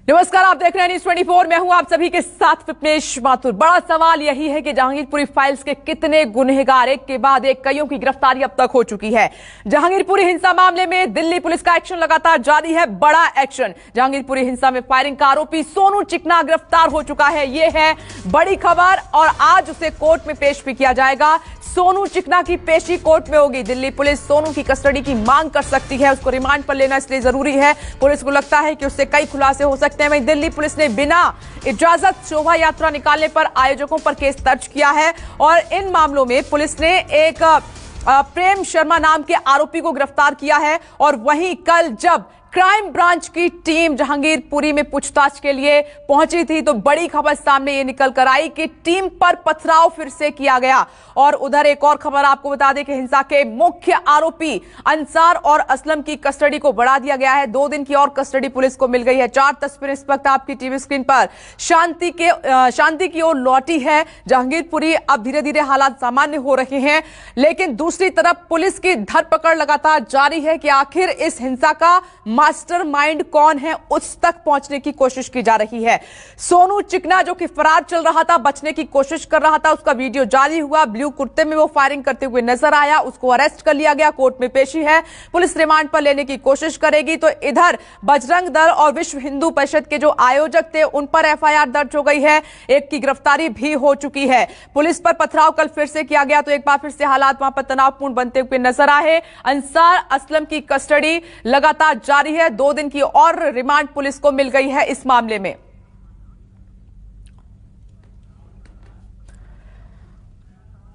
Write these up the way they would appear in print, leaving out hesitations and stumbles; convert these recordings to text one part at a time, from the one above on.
नमस्कार, आप देख रहे हैं न्यूज़ 24। मैं हूं आप सभी के साथ विपनेश माथुर। बड़ा सवाल यही है कि जहांगीरपुरी फाइल्स के कितने गुनहगार एक के बाद एक कईयों की गिरफ्तारी अब तक हो चुकी है। जहांगीरपुरी हिंसा मामले में दिल्ली पुलिस का एक्शन लगातार जारी है। बड़ा एक्शन, जहांगीरपुरी हिंसा में फायरिंग का आरोपी सोनू चिकना गिरफ्तार हो चुका है। यह है बड़ी खबर और आज उसे कोर्ट में पेश भी किया जाएगा। सोनू चिकना की पेशी कोर्ट में होगी। दिल्ली पुलिस सोनू की कस्टडी की मांग कर सकती है, उसको रिमांड पर लेना इसलिए जरूरी है। पुलिस को लगता है कि उससे कई खुलासे हो सकते हैं। वहीं दिल्ली पुलिस ने बिना इजाजत शोभा यात्रा निकालने पर आयोजकों पर केस दर्ज किया है और इन मामलों में पुलिस ने एक प्रेम शर्मा नाम के आरोपी को गिरफ्तार किया है। और वहीं कल जब क्राइम ब्रांच की टीम जहांगीरपुरी में पूछताछ के लिए पहुंची थी तो बड़ी खबर सामने ये निकल कर आई कि टीम पर पथराव फिर से किया गया। और उधर एक और खबर आपको बता दें कि हिंसा के मुख्य आरोपी अंसार और असलम की कस्टडी को बढ़ा दिया गया है। 2 दिन की और कस्टडी पुलिस को मिल गई है। 4 तस्वीरें इस वक्त आपकी टीवी स्क्रीन पर शांति की ओर लौटी है जहांगीरपुरी। अब धीरे धीरे हालात सामान्य हो रहे हैं, लेकिन दूसरी तरफ पुलिस की धरपकड़ लगातार जारी है कि आखिर इस हिंसा का मास्टरमाइंड कौन है, उस तक पहुंचने की कोशिश की जा रही है। सोनू चिकना जो कि फरार चल रहा था, बचने की कोशिश कर रहा था, उसका वीडियो जारी हुआ। ब्लू कुर्ते में वो फायरिंग करते हुए नजर आया, उसको अरेस्ट कर लिया गया। कोर्ट में पेशी है, पुलिस रिमांड पर लेने की कोशिश करेगी। तो इधर बजरंग दल और विश्व हिंदू परिषद के जो आयोजक थे उन पर एफआईआर दर्ज हो गई है। एक की गिरफ्तारी भी हो चुकी है। पुलिस पर पथराव कल फिर से किया गया तो एक बार फिर से हालात वहां पर तनावपूर्ण बनते हुए नजर आए। अंसार असलम की कस्टडी लगातार जारी है। 2 दिन की और रिमांड पुलिस को मिल गई है इस मामले में।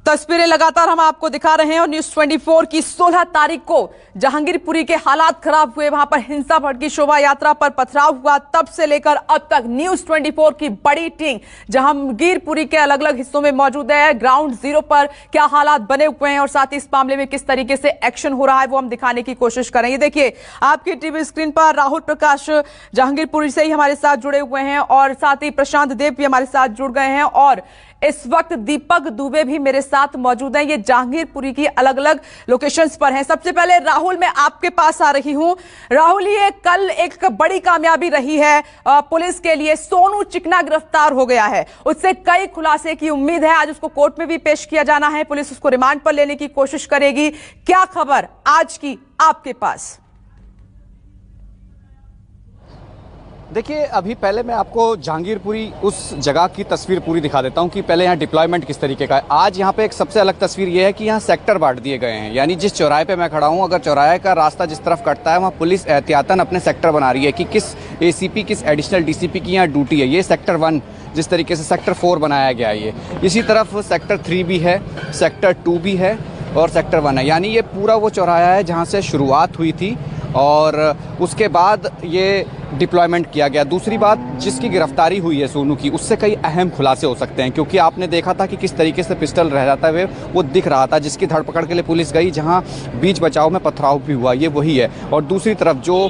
तस्वीरें लगातार हम आपको दिखा रहे हैं और न्यूज़ 24 की 16 तारीख को जहांगीरपुरी के हालात खराब हुए, वहां पर हिंसा भड़की, शोभा यात्रा पर पथराव हुआ। तब से लेकर अब तक न्यूज़ 24 की बड़ी टीम जहांगीरपुरी के अलग अलग हिस्सों में मौजूद है। ग्राउंड जीरो पर क्या हालात बने हुए हैं और साथ ही इस मामले में किस तरीके से एक्शन हो रहा है वो हम दिखाने की कोशिश करेंगे। देखिए आपकी टीवी स्क्रीन पर राहुल प्रकाश जहांगीरपुरी से ही हमारे साथ जुड़े हुए हैं और साथ ही प्रशांत देव भी हमारे साथ जुड़ गए हैं और इस वक्त दीपक दुबे भी मेरे साथ मौजूद हैं। ये जहांगीरपुरी की अलग अलग लोकेशंस पर हैं। सबसे पहले राहुल, मैं आपके पास आ रही हूं। राहुल, ये कल एक बड़ी कामयाबी रही है पुलिस के लिए। सोनू चिकना गिरफ्तार हो गया है, उससे कई खुलासे की उम्मीद है। आज उसको कोर्ट में भी पेश किया जाना है, पुलिस उसको रिमांड पर लेने की कोशिश करेगी। क्या खबर आज की आपके पास? देखिए, अभी पहले मैं आपको जहांगीरपुरी उस जगह की तस्वीर पूरी दिखा देता हूं कि पहले यहाँ डिप्लॉयमेंट किस तरीके का है। आज यहाँ पे एक सबसे अलग तस्वीर ये है कि यहाँ सेक्टर बांट दिए गए हैं। यानी जिस चौराहे पे मैं खड़ा हूँ, अगर चौराहे का रास्ता जिस तरफ कटता है वहाँ पुलिस एहतियातन अपने सेक्टर बना रही है कि किस एसीपी किस एडिशनल डीसीपी की यहाँ ड्यूटी है। ये सेक्टर 1 जिस तरीके से सेक्टर 4 बनाया गया है। ये इसी तरफ सेक्टर 3 भी है, सेक्टर 2 भी है और सेक्टर 1 है। यानी ये पूरा वो चौराहा है जहाँ से शुरुआत हुई थी और उसके बाद ये डिप्लॉयमेंट किया गया। दूसरी बात, जिसकी गिरफ्तारी हुई है सोनू की, उससे कई अहम खुलासे हो सकते हैं क्योंकि आपने देखा था कि किस तरीके से पिस्टल रह जाता है वो दिख रहा था। जिसकी धरपकड़ के लिए पुलिस गई, जहां बीच बचाव में पथराव भी हुआ, ये वही है। और दूसरी तरफ जो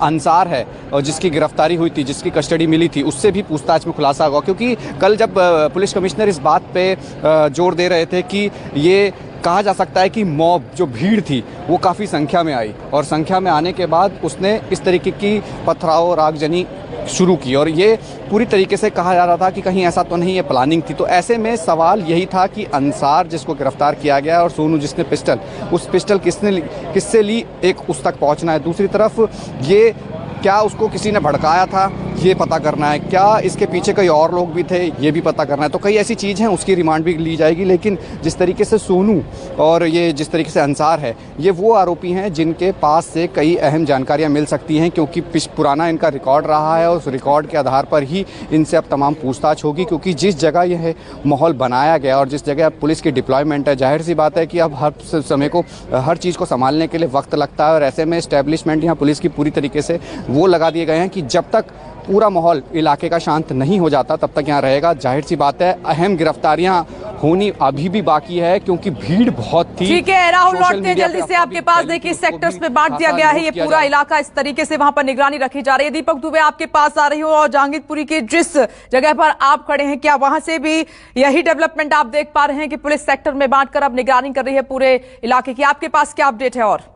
अंसार है और जिसकी गिरफ्तारी हुई थी, जिसकी कस्टडी मिली थी, उससे भी पूछताछ में खुलासा हुआ। क्योंकि कल जब पुलिस कमिश्नर इस बात पर जोर दे रहे थे कि ये कहा जा सकता है कि मॉब जो भीड़ थी वो काफ़ी संख्या में आई और संख्या में आने के बाद उसने इस तरीके की पथराव और आगजनी शुरू की और ये पूरी तरीके से कहा जा रहा था कि कहीं ऐसा तो नहीं है प्लानिंग थी। तो ऐसे में सवाल यही था कि अंसार जिसको गिरफ्तार किया गया और सोनू जिसने पिस्टल, उस पिस्टल किससे ली, एक उस तक पहुंचना है। दूसरी तरफ ये क्या उसको किसी ने भड़काया था, ये पता करना है। क्या इसके पीछे कई और लोग भी थे, ये भी पता करना है। तो कई ऐसी चीज़ हैं, उसकी रिमांड भी ली जाएगी। लेकिन जिस तरीके से सोनू और ये जिस तरीके से अंसार है, ये वो आरोपी हैं जिनके पास से कई अहम जानकारियां मिल सकती हैं क्योंकि पुराना इनका रिकॉर्ड रहा है और उस रिकॉर्ड के आधार पर ही इनसे अब तमाम पूछताछ होगी। क्योंकि जिस जगह यह माहौल बनाया गया और जिस जगह पुलिस की डिप्लॉयमेंट है, जाहिर सी बात है कि अब हर समय को हर चीज़ को संभालने के लिए वक्त लगता है और ऐसे में इस्टेब्लिशमेंट यहाँ पुलिस की पूरी तरीके से वो लगा दिए गए हैं कि जब तक पूरा माहौल इलाके का शांत नहीं हो जाता तब तक यहाँ रहेगा। जाहिर सी बात है अहम गिरफ्तारियां होनी अभी भी बाकी है क्योंकि भीड़ बहुत थी। ठीक है राहुल, लौटते हैं जल्दी से आपके पास। देखिए सेक्टर्स में बांट दिया गया है ये पूरा इलाका, इस तरीके से वहां पर निगरानी रखी जा रही है। दीपक दुबे आपके पास आ रही हूँ और जहांगीरपुरी की जिस जगह पर आप खड़े हैं, क्या वहां से भी यही डेवलपमेंट आप देख पा रहे हैं कि पुलिस सेक्टर में बांटकर अब निगरानी कर रही है पूरे इलाके की? आपके पास क्या अपडेट है? और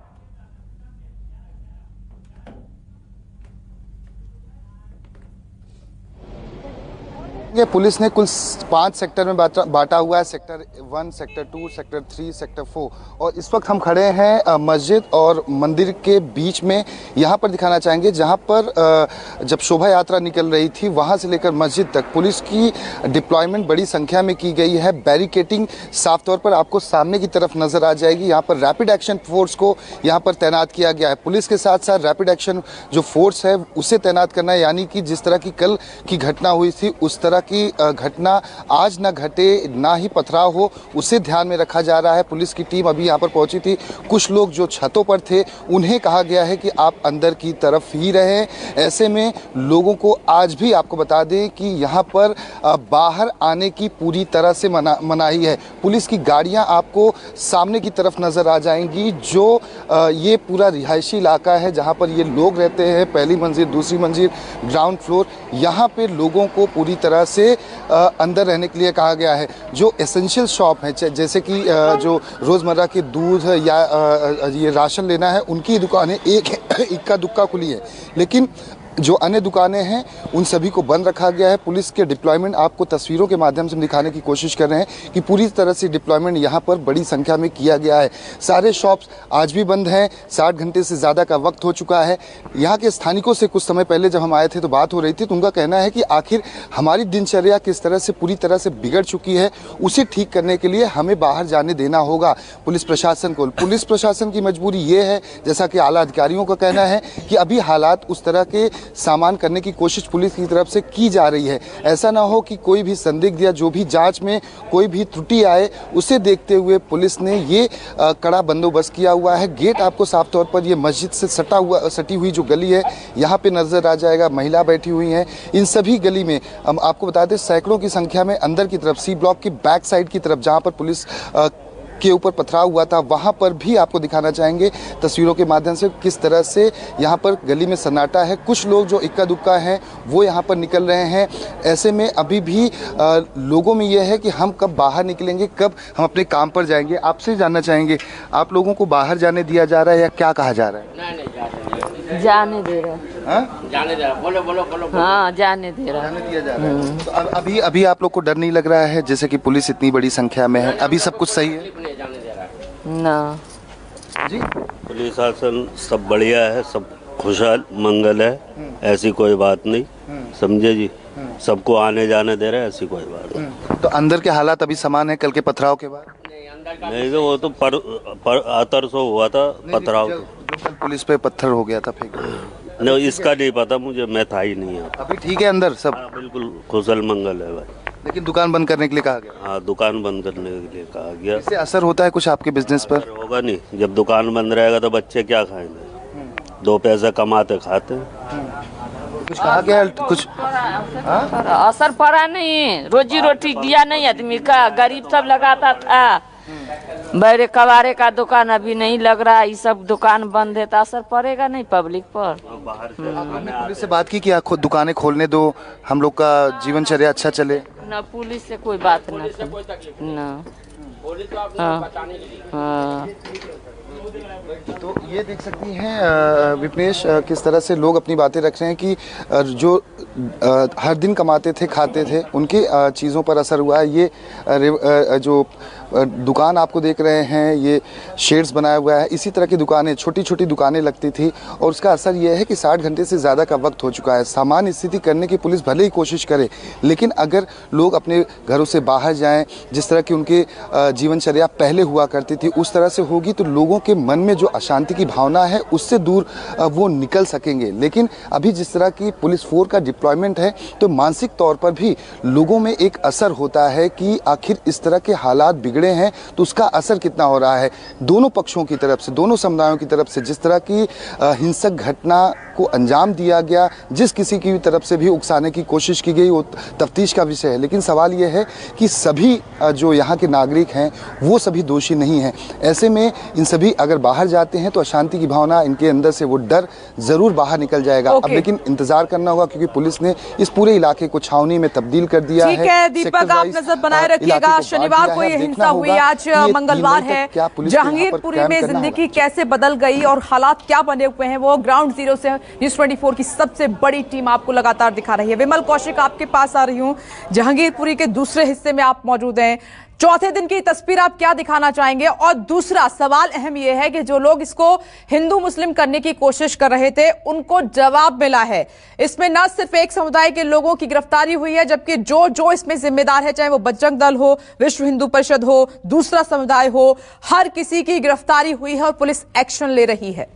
ये पुलिस ने कुल 5 सेक्टर में बांटा हुआ है, सेक्टर 1, सेक्टर 2, सेक्टर 3, सेक्टर 4। और इस वक्त हम खड़े हैं मस्जिद और मंदिर के बीच में। यहाँ पर दिखाना चाहेंगे जहाँ पर जब शोभा यात्रा निकल रही थी वहाँ से लेकर मस्जिद तक पुलिस की डिप्लॉयमेंट बड़ी संख्या में की गई है। बैरिकेटिंग साफ तौर पर आपको सामने की तरफ नजर आ जाएगी। यहाँ पर रैपिड एक्शन फोर्स को यहाँ पर तैनात किया गया है। पुलिस के साथ साथ रैपिड एक्शन जो फोर्स है उसे तैनात करना है, यानी कि जिस तरह की कल की घटना हुई थी उस तरह की घटना आज ना घटे, ना ही पथराव हो, उसे ध्यान में रखा जा रहा है। पुलिस की टीम अभी यहाँ पर पहुंची थी। कुछ लोग जो छतों पर थे उन्हें कहा गया है कि आप अंदर की तरफ ही रहें। ऐसे में लोगों को आज भी आपको बता दें कि यहाँ पर बाहर आने की पूरी तरह से मनाही है। पुलिस की गाड़ियाँ आपको सामने की तरफ नजर आ जाएंगी। जो ये पूरा रिहायशी इलाका है जहाँ पर ये लोग रहते हैं, पहली मंजिल, दूसरी मंजिल, ग्राउंड फ्लोर, यहाँ पे लोगों को पूरी तरह से अंदर रहने के लिए कहा गया है। जो एसेंशियल शॉप है जैसे कि जो रोज़मर्रा के दूध या ये राशन लेना है उनकी दुकानें इक्का दुक्का खुली है, लेकिन जो अन्य दुकानें हैं उन सभी को बंद रखा गया है। पुलिस के डिप्लॉयमेंट आपको तस्वीरों के माध्यम से दिखाने की कोशिश कर रहे हैं कि पूरी तरह से डिप्लॉयमेंट यहाँ पर बड़ी संख्या में किया गया है। सारे शॉप्स आज भी बंद हैं। 60 घंटे से ज़्यादा का वक्त हो चुका है। यहाँ के स्थानिकों से कुछ समय पहले जब हम आए थे तो बात हो रही थी, तो उनका कहना है कि आखिर हमारी दिनचर्या किस तरह से पूरी तरह से बिगड़ चुकी है, उसे ठीक करने के लिए हमें बाहर जाने देना होगा पुलिस प्रशासन को। पुलिस प्रशासन की मजबूरी ये है, जैसा कि आला अधिकारियों का कहना है, कि अभी हालात उस तरह के सामान करने की कोशिश पुलिस की तरफ से की जा रही है। ऐसा ना हो कि कोई भी संदिग्ध या जो भी जांच में कोई भी त्रुटि आए, उसे देखते हुए पुलिस ने ये कड़ा बंदोबस्त किया हुआ है। गेट आपको साफ तौर पर ये मस्जिद से सटी हुई जो गली है यहाँ पे नजर आ जाएगा। महिला बैठी हुई हैं। इन सभी गली में हम आपको बता दें सैकड़ों की संख्या में अंदर की तरफ सी ब्लॉक की बैक साइड की तरफ जहाँ पर पुलिस के ऊपर पथराव हुआ था वहाँ पर भी आपको दिखाना चाहेंगे तस्वीरों के माध्यम से किस तरह से यहाँ पर गली में सन्नाटा है। कुछ लोग जो इक्का दुक्का हैं वो यहाँ पर निकल रहे हैं। ऐसे में अभी भी लोगों में यह है कि हम कब बाहर निकलेंगे, कब हम अपने काम पर जाएंगे। आपसे जानना चाहेंगे, आप लोगों को बाहर जाने दिया जा रहा है या क्या कहा जा रहा है? जाने दे रहा जाने दे रहा, बोलो बोलो बोलो। हाँ, जाने दे रहा, जाने दिया जा रहा है। तो अभी आप लोग को डर नहीं लग रहा है, जैसे कि पुलिस इतनी बड़ी संख्या में है, अभी सब कुछ सही है? ना जी, पुलिस शासन सब बढ़िया है, सब खुशहाल मंगल है, ऐसी कोई बात नहीं, समझे जी। सबको आने जाने दे रहे हैं, ऐसी कोई बात नहीं। तो अंदर के हालात अभी समान है कल के पथराव के बाद? नहीं तो वो तो परसों हुआ था पथराव। जो कल पुलिस पे पत्थर हो गया था फेंक, नहीं इसका नहीं पता मुझे, मैं था ही नहीं। अभी ठीक है अंदर सब? बिल्कुल खुशल मंगल है भाई। लेकिन दुकान बंद करने के लिए कहा गया? हाँ, दुकान बंद करने के लिए कहा गया। इससे असर होता है कुछ आपके बिजनेस पर? होगा नहीं, जब दुकान बंद रहेगा तो बच्चे क्या खाएंगे? 2 पैसा कमाते खाते हैं। कुछ कहा गया कुछ? असर पड़ा नहीं, रोजी रोटी दिया नहीं आदमी का, गरीब सब लगाता था। बड़े कबारे का दुकान अभी नहीं लग रहा, ये सब दुकान बंद है तो असर पड़ेगा नहीं पब्लिक पर। आपने पुलिस से बात की कि खुद दुकानें खोलने दो, हम लोग का जीवनचर्या अच्छा चले? ना, पुलिस से कोई बात ना। हाँ, हाँ। तो ये देख सकती हैं विपनेश किस तरह से लोग अपनी बातें रख रहे हैं कि जो हर दिन कमाते थे खाते थे उनके चीज़ों पर असर हुआ है। ये जो दुकान आपको देख रहे हैं ये शेड्स बनाया हुआ है, इसी तरह की दुकानें छोटी छोटी दुकानें लगती थी और उसका असर ये है कि 60 घंटे से ज़्यादा का वक्त हो चुका है। सामान्य स्थिति करने की पुलिस भले ही कोशिश करे, लेकिन अगर लोग अपने घरों से बाहर जाएं, जिस तरह की उनके जीवनचर्या पहले हुआ करती थी उस तरह से होगी तो लोगों के मन में जो अशांति की भावना है उससे दूर वो निकल सकेंगे। लेकिन अभी जिस तरह की पुलिस फोर्स का डिप्लॉयमेंट है तो मानसिक तौर पर भी लोगों में एक असर होता है कि आखिर इस तरह के हालात बिगड़े हैं तो उसका असर कितना हो रहा है। दोनों पक्षों की तरफ से, दोनों समुदायों की तरफ से जिस तरह की हिंसक घटना को अंजाम दिया गया, जिस किसी की तरफ से भी उकसाने की कोशिश की गई वो तफ्तीश का विषय है। लेकिन सवाल ये है कि सभी जो यहाँ के नागरिक हैं वो सभी दोषी नहीं हैं। ऐसे में इन सभी अगर बाहर जाते हैं तो अशांति की भावना इनके अंदर से वो डर जरूर बाहर निकल जाएगा। अब लेकिन इंतजार करना होगा क्योंकि पुलिस ने इस पूरे इलाके को छावनी में तब्दील कर दिया है। ठीक है दीपक, आप नजर बनाए रखिएगा। शनिवार को ये हिंसा हुई, आज मंगलवार है। जहांगीरपुरी में जिंदगी कैसे बदल गई और हालात क्या बने हुए हैं वो ग्राउंड जीरो से न्यूज़ 24 की सबसे बड़ी टीम आपको लगातार दिखा रही है। विमल कौशिक, आपके पास आ रही हूं। जहांगीरपुरी के दूसरे हिस्से में आप मौजूद हैं। चौथे दिन की तस्वीर आप क्या दिखाना चाहेंगे? और दूसरा सवाल अहम यह है कि जो लोग इसको हिंदू मुस्लिम करने की कोशिश कर रहे थे उनको जवाब मिला है। इसमें न सिर्फ एक समुदाय के लोगों की गिरफ्तारी हुई है, जबकि जो इसमें जिम्मेदार है, चाहे वो बजरंग दल हो, विश्व हिंदू परिषद हो, दूसरा समुदाय हो, हर किसी की गिरफ्तारी हुई है और पुलिस एक्शन ले रही है।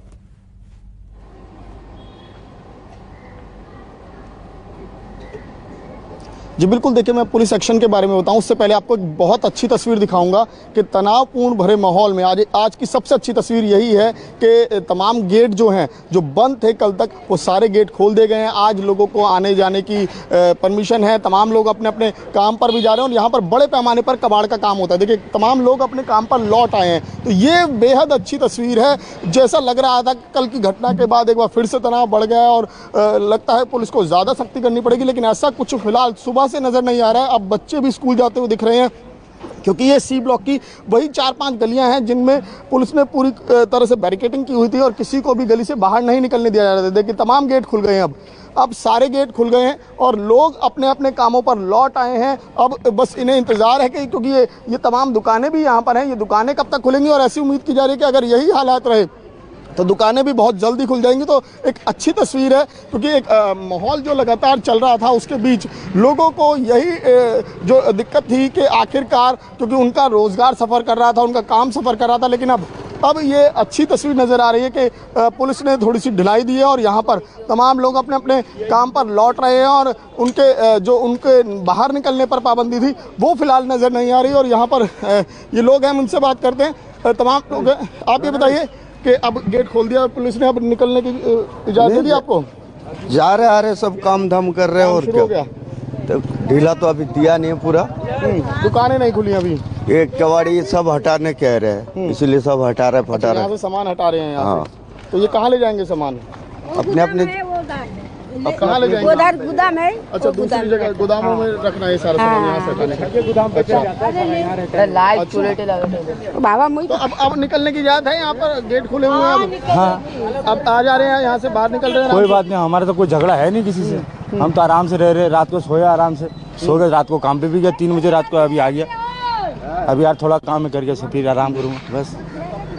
जी बिल्कुल, देखिए मैं पुलिस एक्शन के बारे में बताऊं उससे पहले आपको एक बहुत अच्छी तस्वीर दिखाऊंगा कि तनावपूर्ण भरे माहौल में आज की सबसे अच्छी तस्वीर यही है कि तमाम गेट जो हैं जो बंद थे कल तक, वो सारे गेट खोल दिए गए हैं। आज लोगों को आने जाने की परमिशन है। तमाम लोग अपने अपने काम पर भी जा रहे हैं और यहाँ पर बड़े पैमाने पर कबाड़ का काम होता है। देखिए तमाम लोग अपने काम पर लौट आए हैं, तो ये बेहद अच्छी तस्वीर है। जैसा लग रहा था कल की घटना के बाद एक बार फिर से तनाव बढ़ गया और लगता है पुलिस को ज़्यादा सख्ती करनी पड़ेगी, लेकिन ऐसा कुछ फिलहाल सुबह से नजर नहीं आ रहा है। अब बच्चे भी स्कूल जाते हुए दिख रहे हैं, क्योंकि ये सी ब्लॉक की वही 4-5 गलियां हैं जिनमें पुलिस ने पूरी तरह से बैरिकेडिंग की हुई थी और किसी को भी गली से बाहर नहीं निकलने दिया जा रहा था। देखिए तमाम गेट खुल गए हैं, अब सारे गेट खुल गए हैं और लोग अपने अपने कामों पर लौट आए हैं। अब बस इन्हें इंतजार है कि क्योंकि ये तमाम दुकानें भी यहाँ पर हैं, ये दुकानें कब तक खुलेंगी और ऐसी उम्मीद की जा रही है कि अगर यही हालात रहे तो दुकानें भी बहुत जल्दी खुल जाएंगी। तो एक अच्छी तस्वीर है, क्योंकि एक माहौल जो लगातार चल रहा था उसके बीच लोगों को यही जो दिक्कत थी कि आखिरकार क्योंकि उनका रोजगार सफ़र कर रहा था, उनका काम सफ़र कर रहा था, लेकिन अब ये अच्छी तस्वीर नज़र आ रही है कि पुलिस ने थोड़ी सी ढिलाई दी है और यहाँ पर तमाम लोग अपने अपने काम पर लौट रहे हैं और उनके बाहर निकलने पर पाबंदी थी वो फिलहाल नज़र नहीं आ रही। और यहाँ पर ये लोग हैं, उनसे बात करते हैं। तमाम लोग हैं, आप ये बताइए कि अब गेट खोल दिया पुलिस ने, अब निकलने की इजाजत दी आपको? जा रहे आ रहे सब काम धाम कर रहे हैं और क्या, तो ढीला तो अभी दिया नहीं है पूरा। दुकानें नहीं खुली अभी, ये कबाड़ी सब हटाने कह रहे हैं, इसीलिए सब हटा रहे फटा रहे। यहाँ से सामान हटा रहे हैं यहाँ से। तो ये कहाँ ले जाएंगे सामान? अपने अपने अब कहाँ ले जाएंगे? उधर गोदाम है। अच्छा, दूसरी जगह गोदामों में रखना है सारा सामान, यहाँ से हटाने का गोदाम। बाबा तो अब निकलने की इजाजत है? यहाँ पर गेट खुले हुए हैं, अब आ जा रहे हैं, यहाँ से बाहर निकल रहे हैं। कोई बात नहीं, हमारा तो कोई झगड़ा है नहीं किसी से, हम तो आराम से रह रहे। रात को सोया, आराम से सो गए, रात को काम पे भी गया, 3 बजे रात को अभी आ गया। अभी यार थोड़ा काम में करके फिर आराम करूँगा बस।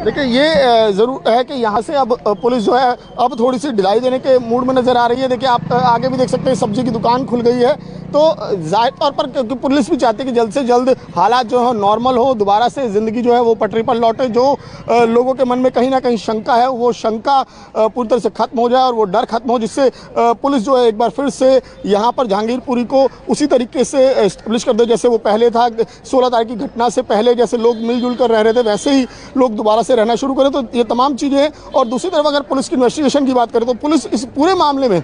देखिए ये जरूर है कि यहाँ से अब पुलिस जो है अब थोड़ी सी ढिलाई देने के मूड में नजर आ रही है। देखिए आप आगे भी देख सकते हैं, सब्जी की दुकान खुल गई है। तो जाहिर तौर पर क्योंकि पुलिस भी चाहती है कि जल्द से जल्द हालात जो है नॉर्मल हो, दोबारा से ज़िंदगी जो है वो पटरी पर लौटे। जो लोगों के मन में कहीं ना कहीं शंका है वो शंका पूरी तरह से खत्म हो जाए और वो डर खत्म हो, जिससे पुलिस जो है एक बार फिर से यहाँ पर जहांगीरपुरी को उसी तरीके से एस्टेब्लिश कर दे जैसे वो पहले था। 16 तारीख की घटना से पहले जैसे लोग मिलजुल कर रह रहे थे वैसे ही लोग दोबारा से रहना शुरू करें। तो ये तमाम चीज़ें हैं। और दूसरी तरफ अगर पुलिस की इन्वेस्टिगेशन की बात करें तो पुलिस इस पूरे मामले में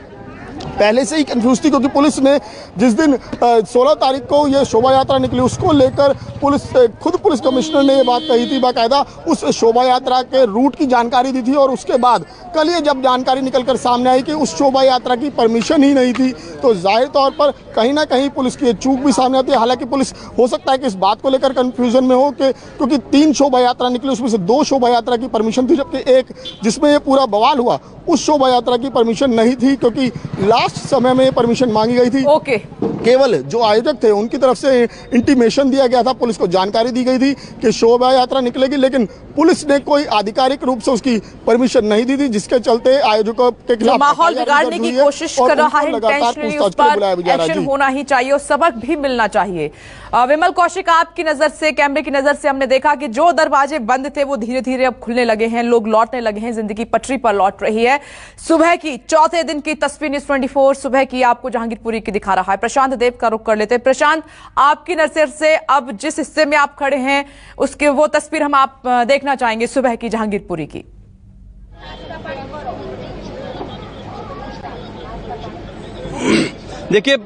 पहले से ही कंफ्यूज थी, क्योंकि पुलिस ने जिस दिन 16 तारीख को ये शोभा यात्रा निकली उसको लेकर खुद पुलिस कमिश्नर ने ये बात कही थी, बाकायदा उस शोभा यात्रा के रूट की जानकारी दी थी। और उसके बाद कल ये जब जानकारी निकलकर सामने आई कि उस शोभा यात्रा की परमिशन ही नहीं थी, तो जाहिर तौर पर कहीं ना कहीं पुलिस की चूक भी सामने आती है। हालांकि पुलिस हो सकता है कि इस बात को लेकर कन्फ्यूजन में हो कि क्योंकि 3 शोभा यात्रा निकली, उसमें से 2 शोभा यात्रा की परमिशन थी, जबकि एक जिसमें ये पूरा बवाल हुआ उस शोभा यात्रा की परमिशन नहीं थी, क्योंकि लास्ट समय में परमिशन मांगी गई थी। ओके, केवल जो आयोजक थे उनकी तरफ से इंटीमेशन दिया गया था, पुलिस को जानकारी दी गई थी कि शोभा यात्रा निकलेगी, लेकिन पुलिस ने कोई आधिकारिक रूप से उसकी परमिशन नहीं दी थी, जिसके चलते आयोजकों के खिलाफ माहौल बिगाड़ने की कोशिश कर रहा है इंटेंशनली, उस पर एक्शन होना ही चाहिए और सबक भी मिलना चाहिए। विमल कौशिक, आपकी नजर से, कैमरे की नजर से हमने देखा कि जो दरवाजे बंद थे वो धीरे धीरे अब खुलने लगे हैं, लोग लौटने लगे हैं, जिंदगी पटरी पर लौट रही है। सुबह की चौथे दिन की तस्वीर न्यूज़ 24 सुबह की आपको जहांगीरपुरी की दिखा रहा है। प्रशांत देव का रुख कर लेते हैं। प्रशांत, आपकी नजर से अब जिस हिस्से में आप खड़े हैं उसके वो तस्वीर हम आप देखना चाहेंगे सुबह की जहांगीरपुरी की। देखिए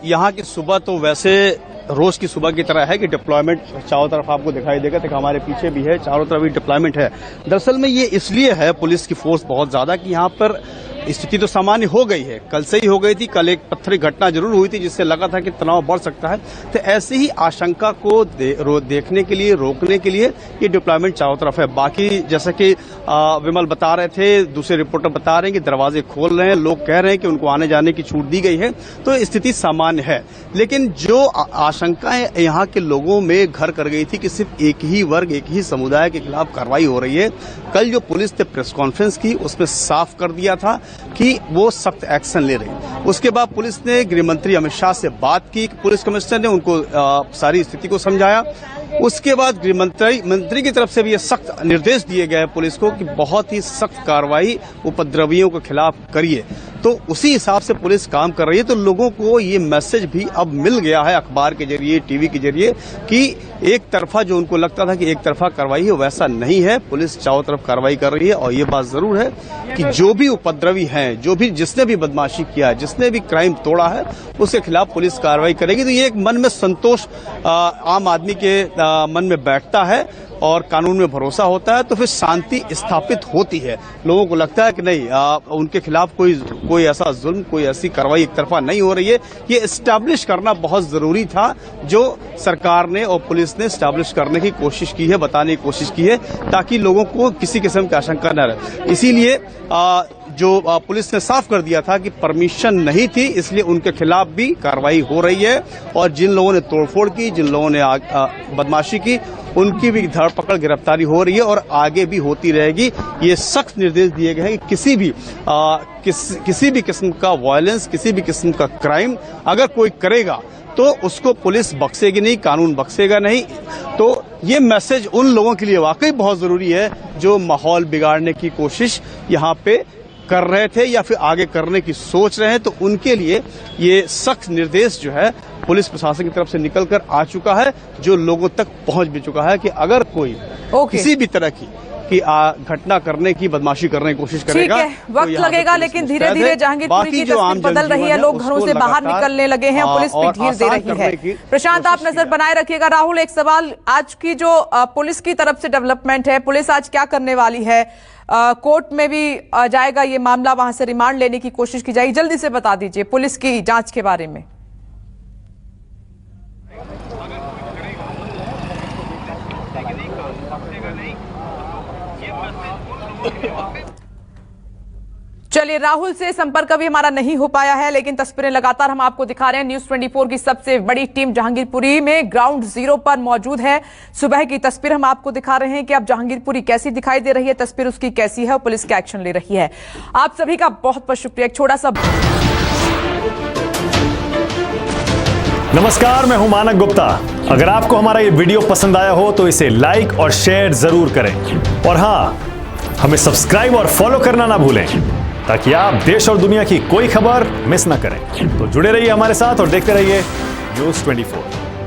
यहाँ की सुबह तो वैसे रोज की सुबह की तरह है कि डिप्लॉयमेंट चारों तरफ आपको दिखाई देगा। तक हमारे पीछे भी है, चारों तरफ भी डिप्लॉयमेंट है। दरअसल में ये इसलिए है पुलिस की फोर्स बहुत ज्यादा कि यहाँ पर स्थिति तो सामान्य हो गई है, कल से ही हो गई थी। कल एक पत्थर की घटना जरूर हुई थी जिससे लगा था कि तनाव बढ़ सकता है। तो ऐसी ही आशंका को देखने के लिए, रोकने के लिए ये डिप्लॉयमेंट चारों तरफ है। बाकी जैसा कि विमल बता रहे थे, दूसरे रिपोर्टर बता रहे हैं कि दरवाजे खोल रहे हैं, लोग कह रहे हैं कि उनको आने जाने की छूट दी गई है, तो स्थिति सामान्य है। लेकिन जो आशंकाएं यहाँ के लोगों में घर कर गई थी कि सिर्फ एक ही वर्ग, एक ही समुदाय के खिलाफ कार्रवाई हो रही है, कल जो पुलिस ने प्रेस कॉन्फ्रेंस की उसमें साफ कर दिया था कि वो सख्त एक्शन ले रही है। उसके बाद पुलिस ने गृह मंत्री अमित शाह से बात की, पुलिस कमिश्नर ने उनको सारी स्थिति को समझाया। उसके बाद गृह मंत्री की तरफ से भी ये सख्त निर्देश दिए गए पुलिस को कि बहुत ही सख्त कार्रवाई उपद्रवियों के खिलाफ करिए। तो उसी हिसाब से पुलिस काम कर रही है। तो लोगों को ये मैसेज भी अब मिल गया है अखबार के जरिए, टीवी के जरिए, कि एक तरफा जो उनको लगता था कि एक तरफा कार्रवाई है, वैसा नहीं है। पुलिस चारों तरफ कार्रवाई कर रही है। और ये बात जरूर है कि जो भी उपद्रवी हैं, जिसने भी बदमाशी किया है, जिसने भी क्राइम तोड़ा है, उसके खिलाफ पुलिस कार्रवाई करेगी। तो ये एक मन में संतोष आम आदमी के मन में बैठता है और कानून में भरोसा होता है, तो फिर शांति स्थापित होती है। लोगों को लगता है कि नहीं, उनके खिलाफ कोई ऐसा जुल्म, कोई ऐसी कार्रवाई एक तरफा नहीं हो रही है। ये एस्टैब्लिश करना बहुत जरूरी था, जो सरकार ने और पुलिस ने एस्टैब्लिश करने की कोशिश की है, बताने की कोशिश की है, ताकि लोगों को किसी किस्म की आशंका न रहे। इसीलिए जो पुलिस ने साफ कर दिया था कि परमिशन नहीं थी, इसलिए उनके खिलाफ भी कार्रवाई हो रही है। और जिन लोगों ने तोड़फोड़ की, जिन लोगों ने बदमाशी की, उनकी भी धरपकड़, गिरफ्तारी हो रही है और आगे भी होती रहेगी। ये सख्त निर्देश दिए गए हैं कि किसी भी किस्म का वायलेंस, किसी भी किस्म का क्राइम अगर कोई करेगा तो उसको पुलिस बख्शेगी नहीं, कानून बख्शेगा नहीं। तो ये मैसेज उन लोगों के लिए वाकई बहुत जरूरी है जो माहौल बिगाड़ने की कोशिश यहाँ पे कर रहे थे या फिर आगे करने की सोच रहे हैं। तो उनके लिए ये सख्त निर्देश जो है पुलिस प्रशासन की तरफ से निकल कर आ चुका है, जो लोगों तक पहुंच भी चुका है कि अगर कोई किसी भी तरह की घटना करने की, बदमाशी करने की कोशिश करेगा, ठीक है, वक्त लगेगा, लेकिन धीरे धीरे जहांगीरपुरी की तस्वीर बदल रही है। लोग घरों से बाहर निकलने लगे हैं, पुलिस भी ढील दे रही है। प्रशांत, आप नजर बनाए रखिएगा। राहुल, एक सवाल, आज की जो पुलिस की तरफ से डेवलपमेंट है, पुलिस आज क्या करने वाली है? कोर्ट में भी जाएगा ये मामला, वहां से रिमांड लेने की कोशिश की जाएगी? जल्दी से बता दीजिए पुलिस की जांच के बारे में। चलिए, राहुल से संपर्क अभी हमारा नहीं हो पाया है, लेकिन तस्वीरें लगातार हम आपको दिखा रहे हैं। न्यूज़ 24 की सबसे बड़ी टीम जहांगीरपुरी में ग्राउंड जीरो पर मौजूद है। सुबह की तस्वीर हम आपको दिखा रहे हैं कि अब जहांगीरपुरी कैसी दिखाई दे रही है, तस्वीर उसकी कैसी है और पुलिस क्या एक्शन ले रही है। आप सभी का बहुत बहुत शुक्रिया। एक छोटा सा नमस्कार, मैं हूं मानक गुप्ता। अगर आपको हमारा ये वीडियो पसंद आया हो तो इसे लाइक और शेयर जरूर करें, और हां, हमें सब्सक्राइब और फॉलो करना ना भूलें, ताकि आप देश और दुनिया की कोई खबर मिस ना करें। तो जुड़े रहिए हमारे साथ और देखते रहिए न्यूज़ 24।